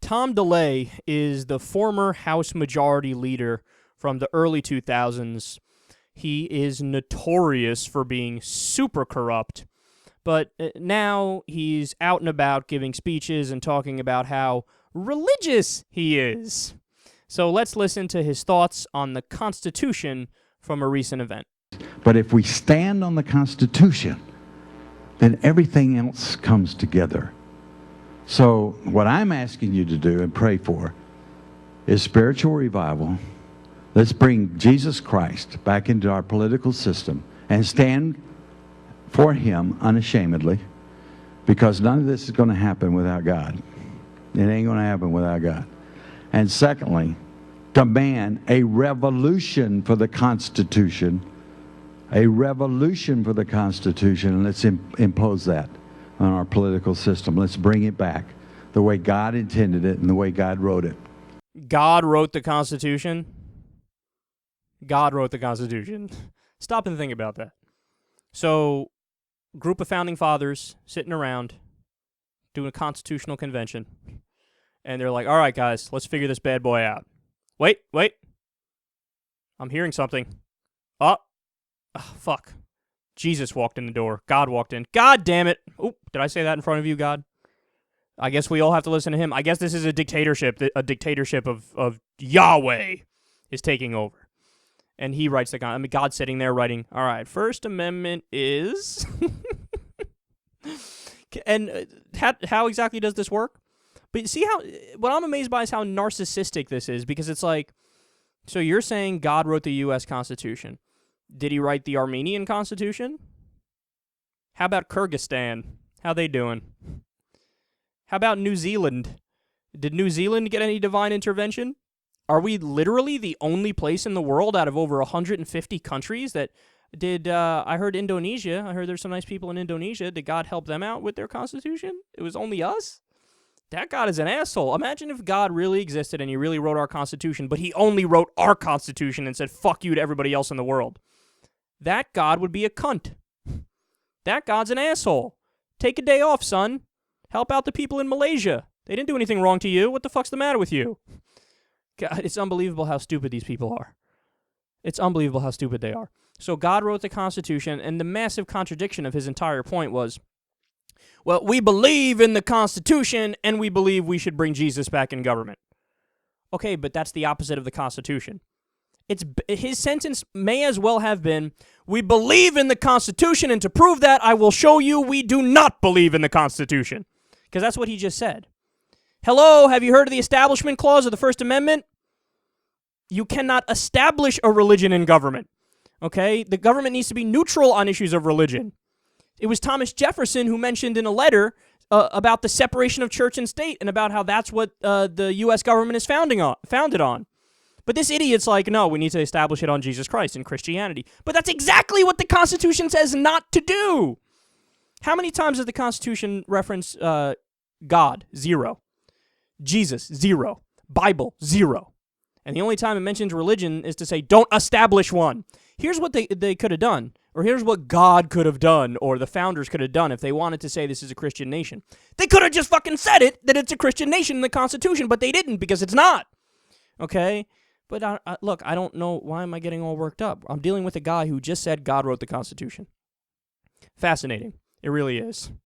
Tom DeLay is the former House Majority Leader from the early 2000s. He is notorious for being super corrupt, but now he's out and about giving speeches and talking about how religious he is. So let's listen to his thoughts on the Constitution from a recent event. But if we stand on the Constitution, then everything else comes together. So what I'm asking you to do and pray for is spiritual revival. Let's bring Jesus Christ back into our political system and stand for him unashamedly, because none of this is going to happen without God. It ain't going to happen without God. And secondly, demand a revolution for the Constitution. A revolution for the Constitution, and let's impose that on our political system. Let's bring it back the way God intended it and the way God wrote it. God wrote the Constitution? God wrote the Constitution. Stop and think about that. So, group of founding fathers sitting around doing a constitutional convention, and they're like, all right, guys, let's figure this bad boy out. Wait. I'm hearing something. Oh, fuck. Jesus walked in the door. God walked in. God damn it. Oh, did I say that in front of you, God? I guess we all have to listen to him. I guess this is a dictatorship. A dictatorship of Yahweh is taking over. And he writes God's sitting there writing, all right, First Amendment is... And how exactly does this work? But see what I'm amazed by is how narcissistic this is, because it's like, so you're saying God wrote the U.S. Constitution. Did he write the Armenian Constitution? How about Kyrgyzstan? How they doing? How about New Zealand? Did New Zealand get any divine intervention? Are we literally the only place in the world out of over 150 countries that did, I heard Indonesia, I heard there's some nice people in Indonesia, did God help them out with their constitution? It was only us? That God is an asshole. Imagine if God really existed and he really wrote our Constitution, but he only wrote our Constitution and said, fuck you to everybody else in the world. That God would be a cunt. That God's an asshole. Take a day off, son. Help out the people in Malaysia. They didn't do anything wrong to you. What the fuck's the matter with you? God, it's unbelievable how stupid these people are. It's unbelievable how stupid they are. So God wrote the Constitution, and the massive contradiction of his entire point was, well, we believe in the Constitution, and we believe we should bring Jesus back in government. Okay, but that's the opposite of the Constitution. His sentence may as well have been, we believe in the Constitution, and to prove that, I will show you we do not believe in the Constitution. Because that's what he just said. Hello, have you heard of the Establishment Clause of the First Amendment? You cannot establish a religion in government. Okay? The government needs to be neutral on issues of religion. It was Thomas Jefferson who mentioned in a letter about the separation of church and state and about how that's what the U.S. government is founded on. But this idiot's like, no, we need to establish it on Jesus Christ and Christianity. But that's exactly what the Constitution says not to do. How many times does the Constitution reference God? 0. Jesus? 0. Bible? 0. And the only time it mentions religion is to say, don't establish one. Here's what they could have done, or here's what God could have done, or the founders could have done if they wanted to say this is a Christian nation. They could have just fucking said it, that it's a Christian nation in the Constitution, but they didn't because it's not. Okay? But look, I don't know, why am I getting all worked up? I'm dealing with a guy who just said God wrote the Constitution. Fascinating. It really is.